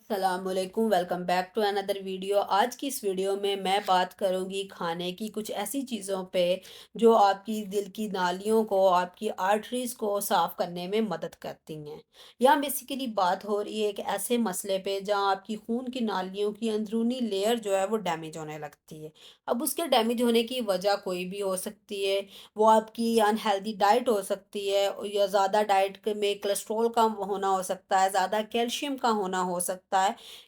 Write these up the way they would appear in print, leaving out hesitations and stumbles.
सलामकुम welcome back to another video. आज की इस वीडियो में मैं बात करूंगी खाने की कुछ ऐसी चीज़ों पे जो आपकी दिल की नालियों को, आपकी आर्टरीज को साफ़ करने में मदद करती हैं। यहाँ बेसिकली बात हो रही है एक ऐसे मसले पे जहाँ आपकी खून की नालियों की अंदरूनी लेयर जो है वो डैमेज होने लगती है। अब उसके डैमेज होने की वजह कोई भी हो सकती है। वो आपकी अनहेल्दी डाइट हो सकती है या ज़्यादा डाइट में कोलेस्ट्रॉल का होना हो सकता है, ज़्यादा कैल्शियम का होना हो सकता है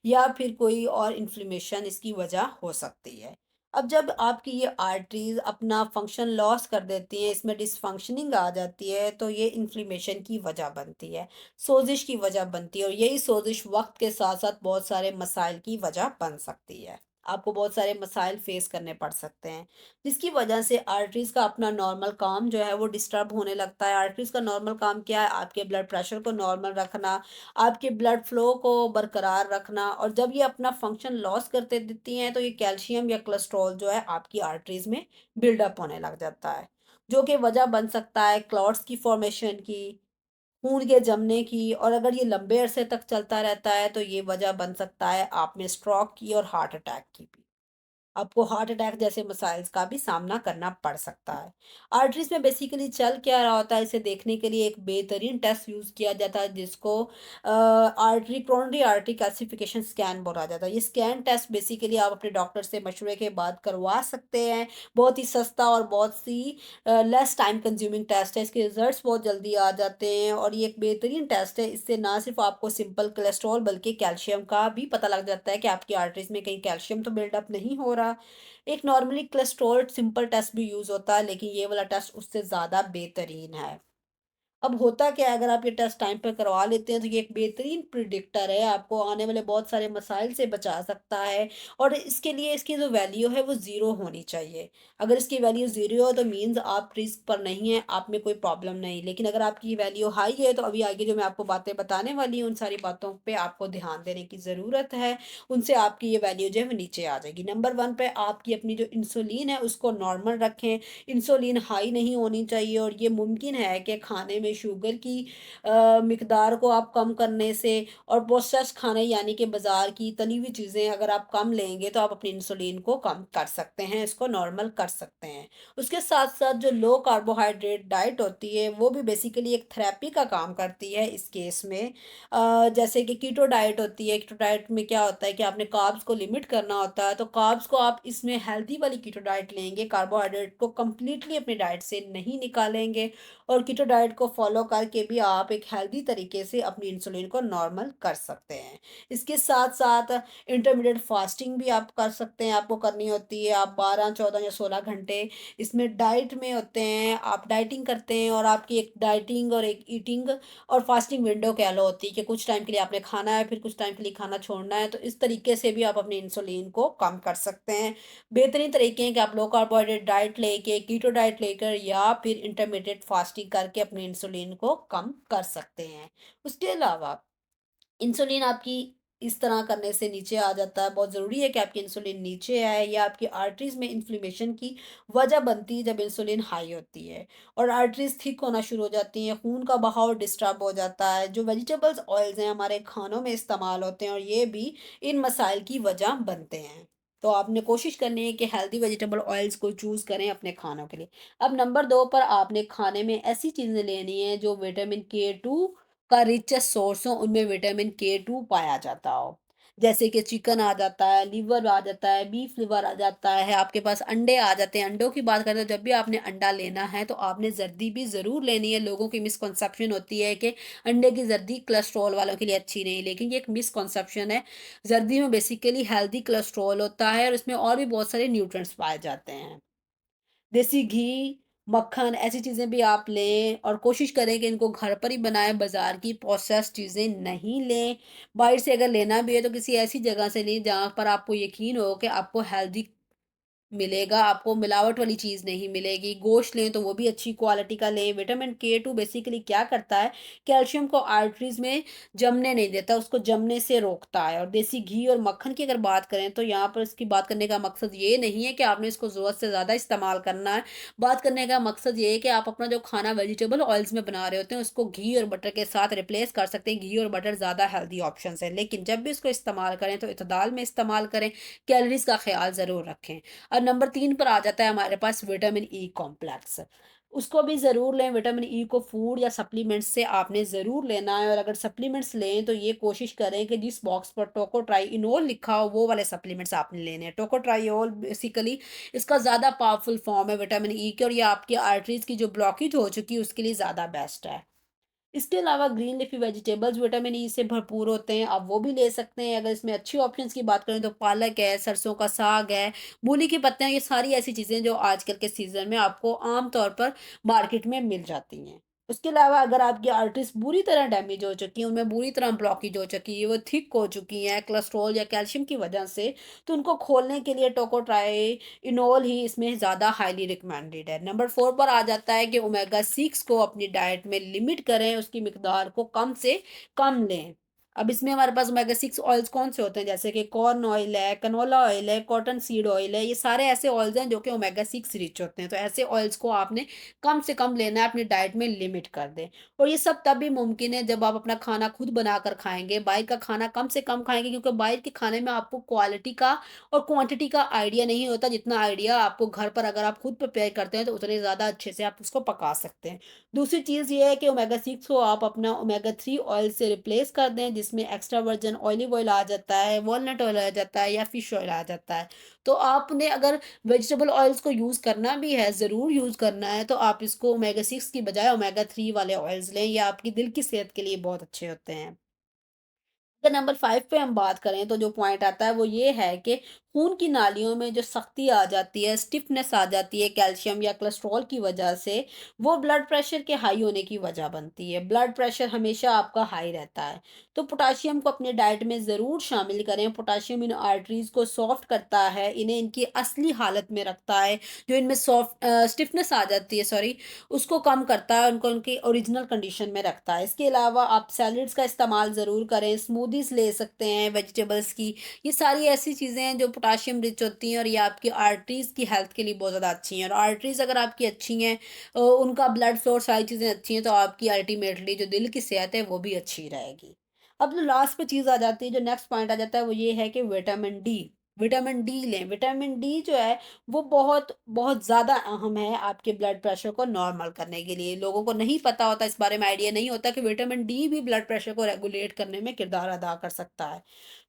या फिर कोई और इन्फ्लेमेशन इसकी वजह हो सकती है। अब जब आपकी ये आर्टरीज अपना फंक्शन लॉस कर देती हैं, इसमें डिसफंक्शनिंग आ जाती है, तो ये इन्फ्लेमेशन की वजह बनती है, सोजिश की वजह बनती है और यही सोजिश वक्त के साथ साथ बहुत सारे मसाइल की वजह बन सकती है। आपको बहुत सारे मसाइल फेस करने पड़ सकते हैं, जिसकी वजह से आर्टरीज का अपना नॉर्मल काम जो है वो डिस्टर्ब होने लगता है। आर्टरीज का नॉर्मल काम क्या है? आपके ब्लड प्रेशर को नॉर्मल रखना, आपके ब्लड फ्लो को बरकरार रखना। और जब ये अपना फंक्शन लॉस करते देती हैं तो ये कैल्शियम या कोलेस्ट्रॉल जो है आपकी आर्टरीज में बिल्डअप होने लग जाता है, जो कि वजह बन सकता है क्लॉट्स की फॉर्मेशन की, खून के जमने की। और अगर ये लंबे अरसे तक चलता रहता है तो ये वजह बन सकता है आप में स्ट्रोक की और हार्ट अटैक की भी। आपको हार्ट अटैक जैसे मसाइल्स का भी सामना करना पड़ सकता है। आर्टरीज में बेसिकली चल क्या रहा होता है, इसे देखने के लिए एक बेहतरीन टेस्ट यूज़ किया जाता है जिसको artery coronary artery calcification scan बोला जाता है। ये स्कैन टेस्ट बेसिकली आप अपने डॉक्टर से मशवरे के बाद करवा सकते हैं। बहुत ही सस्ता और बहुत सी लेस टाइम कंज्यूमिंग टेस्ट है। इसके रिजल्ट्स बहुत जल्दी आ जाते हैं और ये एक बेहतरीन टेस्ट है। इससे ना सिर्फ आपको सिंपल कोलेस्ट्रॉल बल्कि कैल्शियम का भी पता लग जाता है कि आपकी आर्टरीज में कहीं कैल्शियम तो बिल्डअप नहीं हो रहा। एक नॉर्मली कोलेस्ट्रॉल सिंपल टेस्ट भी यूज़ होता है, लेकिन ये वाला टेस्ट उससे ज़्यादा बेहतरीन है। अब होता क्या है, अगर आप ये टेस्ट टाइम पे करवा लेते हैं तो ये एक बेहतरीन प्रिडिक्टर है, आपको आने वाले बहुत सारे मसाइल से बचा सकता है। और इसके लिए इसकी जो वैल्यू है वो ज़ीरो होनी चाहिए। अगर इसकी वैल्यू ज़ीरो हो तो मीन्स आप रिस्क पर नहीं है, आप में कोई प्रॉब्लम नहीं। लेकिन अगर आपकी वैल्यू हाई है तो अभी आगे जो मैं आपको बातें बताने वाली हूँ उन सारी बातों पे आपको ध्यान देने की ज़रूरत है। उनसे आपकी ये वैल्यू जो है वो नीचे आ जाएगी। नंबर वन पे आपकी अपनी जो इंसुलिन है उसको नॉर्मल रखें। इंसुलिन हाई नहीं होनी चाहिए और ये मुमकिन है कि खाने में शुगर की मिकदार को आप कम करने से और प्रोसेस्ड खाने यानी कि बाज़ार की तली हुई चीज़ें अगर आप कम लेंगे तो आप अपनी इंसुलिन को कम कर सकते हैं, इसको नॉर्मल कर सकते हैं। उसके साथ-साथ जो लो कार्बोहाइड्रेट डाइट होती है वो भी बेसिकली एक थेरेपी का काम करती है इस केस में। जैसे कि कीटो डाइट होती है, कीटो डाइट में क्या होता है कि आपने कार्ब्स को लिमिट करना होता है, तो कार्ब्स को आप इसमें हेल्दी वाली कीटो डाइट लेंगे, कार्बोहाइड्रेट को कंप्लीटली अपनी डाइट से नहीं निकालेंगे। और कीटो डाइट को फॉलो करके भी आप एक हेल्दी तरीके से अपनी इंसुलिन को नॉर्मल कर सकते हैं। इसके साथ-साथ इंटरमिटेंट फास्टिंग भी आप कर सकते हैं, आपको करनी होती है। आप 12, 14 या 16 घंटे इसमें डाइट में होते हैं, आप डाइटिंग करते हैं और आपकी एक डाइटिंग और एक ईटिंग और फास्टिंग विंडो कह लो होती है कि कुछ टाइम के लिए आपने खाना है, फिर कुछ टाइम के लिए खाना छोड़ना है। तो इस तरीके से भी आप अपनी इंसुलिन को कम कर सकते हैं। बेहतरीन तरीके हैं कि आप लो कार्बोहाइड्रेट डाइट लेके, कीटो डाइट लेकर या फिर इंटरमिटेंट फास्टिंग करके अपनी इंसुलिन को कम कर सकते हैं। उसके अलावा इंसुलिन आपकी इस तरह करने से नीचे आ जाता है। बहुत ज़रूरी है कि आपकी इंसुलिन नीचे आए, या आपकी आर्टरीज़ में इन्फ्लेमेशन की वजह बनती है जब इंसुलिन हाई होती है और आर्टरीज़ थिक होना शुरू हो जाती हैं, खून का बहाव डिस्टर्ब हो जाता है। जो वेजिटेबल्स ऑयल्स हैं हमारे खानों में इस्तेमाल होते हैं और ये भी इन मसाइल की वजह बनते हैं। तो आपने कोशिश करनी है कि हेल्दी वेजिटेबल ऑयल्स को चूज़ करें अपने खानों के लिए। अब नंबर 2 पर आपने खाने में ऐसी चीज़ें लेनी है जो विटामिन के 2 का रिचेस्ट सोर्स हो, उनमें विटामिन के 2 पाया जाता हो। जैसे कि चिकन आ जाता है, लिवर आ जाता है, बीफ लिवर आ जाता है, आपके पास अंडे आ जाते हैं। अंडों की बात करें तो जब भी आपने अंडा लेना है तो आपने जर्दी भी ज़रूर लेनी है। लोगों की मिसकंसेप्शन होती है कि अंडे की जर्दी कोलेस्ट्रॉल वालों के लिए अच्छी नहीं, लेकिन ये एक मिसकंसेप्शन है। जर्दी में बेसिकली हेल्दी कोलेस्ट्रॉल होता है और इसमें और भी बहुत सारे न्यूट्रिएंट्स पाए जाते हैं। देसी घी, मक्खन ऐसी चीज़ें भी आप लें और कोशिश करें कि इनको घर पर ही बनाएँ, बाज़ार की प्रोसेस्ड चीज़ें नहीं लें। बाहर से अगर लेना भी है तो किसी ऐसी जगह से लें जहाँ पर आपको यकीन हो कि आपको हेल्दी मिलेगा, आपको मिलावट वाली चीज़ नहीं मिलेगी। गोश्त लें तो वो भी अच्छी क्वालिटी का लें। विटामिन के 2 बेसिकली क्या करता है, कैल्शियम को आर्टरीज़ में जमने नहीं देता, उसको जमने से रोकता है। और देसी घी और मक्खन की अगर बात करें तो यहाँ पर इसकी बात करने का मकसद ये नहीं है कि आपने इसको ज़रूरत से ज़्यादा इस्तेमाल करना है। बात करने का मकसद ये है कि आप अपना जो खाना वेजिटेबल ऑयल्स में बना रहे होते हैं, उसको घी और बटर के साथ रिप्लेस कर सकते हैं। घी और बटर ज़्यादा हेल्दी ऑप्शंस है, लेकिन जब भी इसको इस्तेमाल करें तो इतदाल में इस्तेमाल करें, कैलोरीज़ का ख़्याल ज़रूर रखें। और नंबर 3 पर आ जाता है हमारे पास विटामिन ई कॉम्प्लेक्स। उसको भी ज़रूर लें, विटामिन ई को फूड या सप्लीमेंट्स से आपने ज़रूर लेना है। और अगर सप्लीमेंट्स लें तो ये कोशिश करें कि जिस बॉक्स पर टोकोट्राइइनोल लिखा हो वो वाले सप्लीमेंट्स आपने लेने हैं। टोकोट्राइओल बेसिकली इसका ज़्यादा पावरफुल फॉर्म है विटामिन ई के, और ये आपकी आर्टरीज़ की जो ब्लॉकेज हो चुकी है उसके लिए ज़्यादा बेस्ट है। इसके अलावा green leafy vegetables vitamin E से भरपूर होते हैं, आप वो भी ले सकते हैं। अगर इसमें अच्छी ऑप्शंस की बात करें तो पालक है, सरसों का साग है, मूली की पत्तियाँ, ये सारी ऐसी चीज़ें जो आजकल के सीज़न में आपको आम तौर पर मार्केट में मिल जाती हैं। उसके अलावा अगर आपकी आर्टरीज़ बुरी तरह डैमेज हो चुकी हैं, उनमें बुरी तरह ब्लॉकेज हो चुकी है, वो थिक हो चुकी हैं कोलेस्ट्रॉल या कैल्शियम की वजह से, तो उनको खोलने के लिए टोकोट्राइइनोल ही इसमें ज़्यादा हाईली रिकमेंडेड है। नंबर 4 पर आ जाता है कि ओमेगा 6 को अपनी डाइट में लिमिट करें, उसकी मिकदार को कम से कम लें। अब इसमें हमारे पास ओमेगा 6 ऑयल्स कौन-से होते हैं, जैसे कि कॉर्न ऑयल है, कैनोला ऑयल है, कॉटन सीड ऑयल है, ये सारे ऐसे ऑयल्स हैं जो कि ओमेगा 6 रिच होते हैं। तो ऐसे ऑयल्स को आपने कम से कम लेना है, अपनी डाइट में लिमिट कर दें। और ये सब तभी मुमकिन है जब आप अपना खाना खुद बनाकर खाएँगे, बाहर का खाना कम से कम खाएँगे, क्योंकि बाहर के खाने में आपको क्वालिटी का और क्वांटिटी का आइडिया नहीं होता, जितना आइडिया आपको घर पर अगर आप खुद प्रिपेयर करते हैं तो उतने ज़्यादा अच्छे से आप उसको पका सकते हैं। दूसरी चीज़ ये है कि ओमेगा 6 को आप अपना ओमेगा 3 ऑयल से रिप्लेस कर दें, जिसमें एक्स्ट्रा वर्जिन ऑलिव ऑयल आ जाता है, वॉलनट ऑयल आ जाता है या फिश ऑयल आ जाता है। तो आपने अगर वेजिटेबल ऑयल्स को यूज़ करना भी है, ज़रूर यूज़ करना है, तो आप इसको ओमेगा 6 की बजाय ओमेगा 3 वाले ऑयल्स लें, ये आपकी दिल की सेहत के लिए बहुत अच्छे होते हैं। अगर नंबर 5 पे हम बात करें तो जो पॉइंट आता है वो ये है कि खून की नालियों में जो सख्ती आ जाती है, स्टिफनेस आ जाती है कैल्शियम या कोलेस्ट्रॉल की वजह से, वो ब्लड प्रेशर के हाई होने की वजह बनती है। ब्लड प्रेशर हमेशा आपका हाई रहता है, तो पोटाशियम को अपने डाइट में ज़रूर शामिल करें। पोटाशियम इन आर्टरीज़ को सॉफ्ट करता है, इन्हें इनकी असली हालत में रखता है। जो इनमें स्टिफनेस आ जाती है, सॉरी, उसको कम करता है, उनको उनकी ओरिजिनल कंडीशन में रखता है। इसके अलावा आप सैलेड्स का इस्तेमाल ज़रूर करें, स्मूदीज़ ले सकते हैं वेजिटेबल्स की। ये सारी ऐसी चीज़ें हैं जो पोटाशियम रिच होती हैं और ये आपकी आर्टरीज़ की हेल्थ के लिए बहुत ज़्यादा अच्छी हैं। और आर्टरीज़ अगर आपकी अच्छी हैं, उनका ब्लड फ्लो, सारी चीज़ें अच्छी हैं, तो आपकी अल्टीमेटली जो दिल की सेहत है वो भी अच्छी रहेगी। अब जो लास्ट पे चीज़ आ जाती है, जो नेक्स्ट पॉइंट आ जाता है, वो ये है कि विटामिन डी। विटामिन डी लें। विटामिन डी जो है वो बहुत बहुत ज़्यादा अहम है आपके ब्लड प्रेशर को नॉर्मल करने के लिए। लोगों को नहीं पता होता, इस बारे में आइडिया नहीं होता कि विटामिन डी भी ब्लड प्रेशर को रेगुलेट करने में किरदार अदा कर सकता है।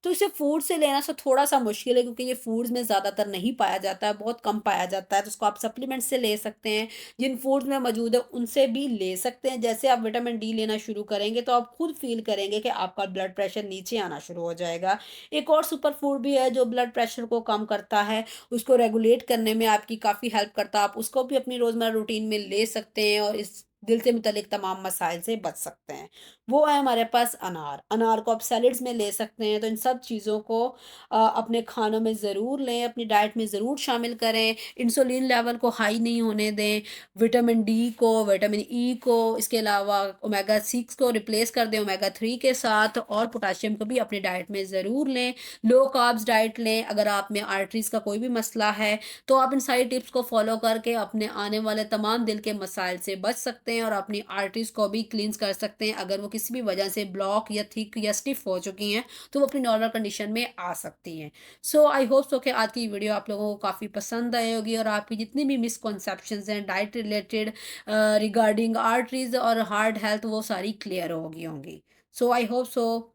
तो इसे फूड से लेना थोड़ा-सा मुश्किल है, क्योंकि ये फूड्स में ज़्यादातर नहीं पाया जाता है, बहुत कम पाया जाता है, तो उसको आप सप्लीमेंट से ले सकते हैं। जिन फूड्स में मौजूद है उनसे भी ले सकते हैं। जैसे आप विटामिन डी लेना शुरू करेंगे तो आप खुद फ़ील करेंगे कि आपका ब्लड प्रेशर नीचे आना शुरू हो जाएगा। एक और सुपर फूड भी है जो ब्लड प्रेशर को कम करता है, उसको रेगुलेट करने में आपकी काफ़ी हेल्प करता है। आप उसको भी अपनी रोज़मर्रा रूटीन में ले सकते हैं और इस दिल से मुतल्लिक तमाम मसाइल से बच सकते हैं। वो है हमारे पास अनार। अनार को आप सैलेड्स में ले सकते हैं, तो इन सब चीज़ों को अपने खानों में ज़रूर लें, अपनी डाइट में ज़रूर शामिल करें। इंसुलिन लेवल को हाई नहीं होने दें। विटामिन डी को, विटामिन ई को, इसके अलावा ओमेगा 6 को रिप्लेस कर दें ओमेगा 3 के साथ, और पोटेशियम को भी अपनी डाइट में ज़रूर लें। लो कार्ब्स डाइट लें। अगर आप में आर्टरीज़ का कोई भी मसला है, तो आप इन सारी टिप्स को फ़ॉलो करके अपने आने वाले तमाम दिल के मसाइल से बच सकते हैं और अपनी आर्टरीज़ को भी क्लींस कर सकते हैं। अगर वो किसी भी वजह से ब्लॉक या थिक या स्टिफ हो चुकी हैं, तो वो अपनी नॉर्मल कंडीशन में आ सकती हैं। सो आई होप सो कि आज की वीडियो आप लोगों को काफ़ी पसंद आई होगी और आपकी जितनी भी मिसकॉन्सेप्शंस हैं डाइट रिलेटेड रिगार्डिंग आर्टरीज़ और हार्ट हेल्थ, वो सारी क्लियर हो गई होंगी। So I hope so.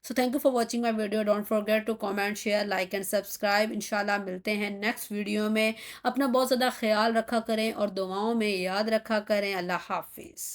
So thank you for watching my video. Don't forget to comment, share, like and subscribe. इंशाल्लाह मिलते हैं नेक्स्ट वीडियो में। अपना बहुत ज़्यादा ख्याल रखा करें और दुआओं में याद रखा करें। अल्लाह हाफिज़।